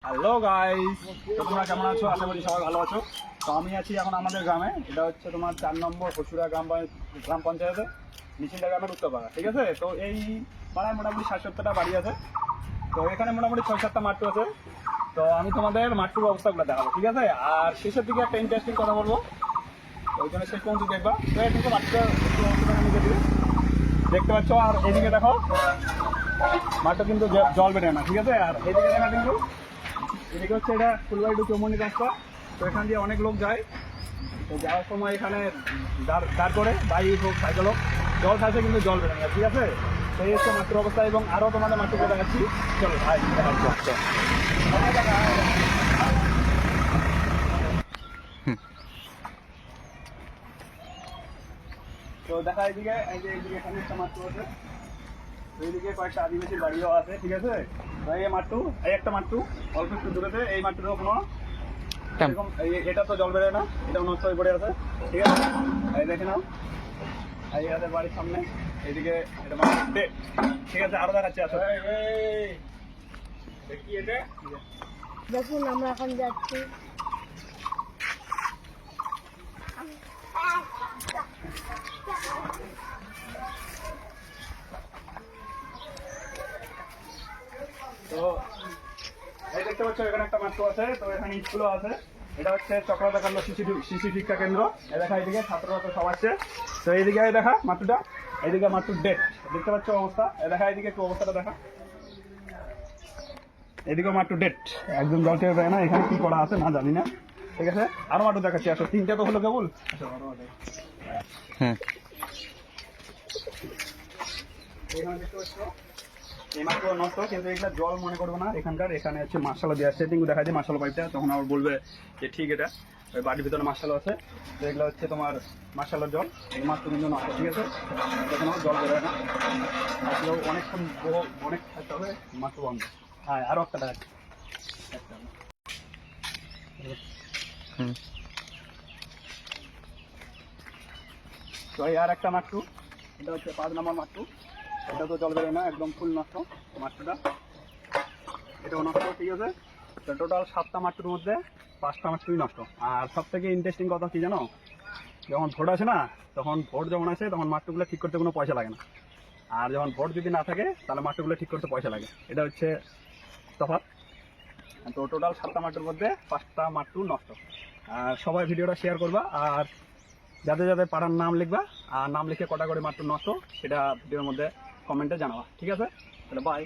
Hello guys, তোমরা কেমন আছো? আশা করি সবাই ভালো আছো। তো আমি আছি এখন আমাদের গ্রামে। এটা হচ্ছে তোমার 4 নম্বর হসুরা গ্রাম পঞ্চায়েতে নিচিন্ডা গ্রামের উত্তরপাড়া। ঠিক আছে, তো এই পাড়ায় মোটামুটি 60-70টা বাড়ি আছে। তো এখানে মোটামুটি 6-7টা মাঠটু আছে। তো আমি তোমাদের মাঠটুর অবস্থাগুলো দেখাবো, ঠিক আছে। আর শেষের দিকে একটা ইন্টারেস্টিং কথা বলবো, ওই জন্য শেষ পর্যন্ত দেখবা। তো এদিকে মাঠটা একটু অবস্থাটা নিচে দিবে দেখতে পাচ্ছ। আর এদিকে দেখো, মাঠটা কিন্তু জল বেড়ে না, ঠিক আছে। আর এদিকে দেখা কিন্তু এদিকে হচ্ছে এটা ফুলবাড়ি টু চৌমনি রাস্তা। তো এখান দিয়ে অনেক লোক যায়। তো যাওয়ার সময় এখানে দাঁড় করে বাইক হোক সাইকেল হোক, জল থাকছে কিন্তু জল বেড়ে না, ঠিক আছে। তো এই হচ্ছে মাঠের অবস্থা। এবং আরও তোমাদের মাঠে দেখাচ্ছি, চলো ভাই দেখাচ্ছি। তো দেখা এদিকে, এই যে এইদিকে এখানে একটা মাঠ আছে, এইদিকে কয়েকটা আদিবাসী বাড়িও আছে, ঠিক আছে। তো এই মাঠটু, এই একটা মাঠটু অল্প একটু দূরেতে, এই মাঠটুরও কোনো এরকম এটা তো জল বেড়ে না, এটা নষ্ট হয়ে পড়ে আছে, ঠিক আছে। এই দেখে নাও, এই আছে বাড়ির সামনে, এইদিকে এটা মাঠে, ঠিক আছে। আরো দেখাচ্ছি, আসো। কি এটা দেখুন, আমরা এখন যাচ্ছি। তো এই দেখতে পাচ্ছ, এখানে একটা মাঠ আছে। তো এখানে স্কুলও আছে। এটা হচ্ছে চক্রদাকান্ড শিশু শিক্ষা কেন্দ্র। এই দেখা, এইদিকে ছাত্ররা তো সব আসছে। তো এইদিকে দেখা মাঠটা, এইদিকে মাঠুর ডেট দেখতে পাচ্ছ অবস্থা। এই দেখা, এইদিকে একটু অবস্থাটা দেখা, এদিকে মাঠু ডেট একদম জল টের পায় না। এখানে কি করা আছে না জানি না, ঠিক আছে। আরো মাঠু দেখাচ্ছি, আসো। 3টে তো হলো কেবল। এখানে দেখতে পাচ্ছ এই মাত্র নষ্ট, কিন্তু এগুলো জল মনে করবো না এখানকার। এখানে হচ্ছে মার্শাল দেওয়া সেটিং দেখা যায়, মার্শাল পাইপটা। তখন আবার বলবে যে ঠিক এটা ওই বাড়ির ভিতরে মার্শাল আছে। তো এগুলো হচ্ছে তোমার মার্শালের জল, এই মাত্র কিন্তু নষ্ট, ঠিক আছে। তখন জল বেরোয় না, আসলেও অনেকক্ষণ অনেক থাকতে হবে, মাত্র বন্ধ। হ্যাঁ, আরো একটা দেখাচ্ছি। তো এই আর একটা মাঠটু, এটা হচ্ছে 5 নম্বর মাঠটু। এটা তো জল বেরোয় না, একদম ফুল নষ্ট মাঠটা, এটাও নষ্ট, ঠিক আছে। তো টোটাল 7টা মাঠটুর মধ্যে 5টা মাঠটুই নষ্ট। আর সব থেকে ইন্টারেস্টিং কথা কি জানো, যখন ভোট আসে না, তখন ভোট যখন আসে তখন মাঠটুগুলো ঠিক করতে কোনো পয়সা লাগে না। আর যখন ভোট যদি না থাকে তাহলে মাঠটুগুলো ঠিক করতে পয়সা লাগে, এটা হচ্ছে তফাৎ। তো টোটাল 7টা মাঠের মধ্যে 5টা মাঠটু নষ্ট। আর সবাই ভিডিওটা শেয়ার করবা, আর যাদের যাদের পাড়ার নাম লিখবা, আর নাম লিখে কটা করে মাঠটু নষ্ট সেটা ভিডিওর মধ্যে কমেন্টে জানাবা, ঠিক আছে। তাহলে বাই।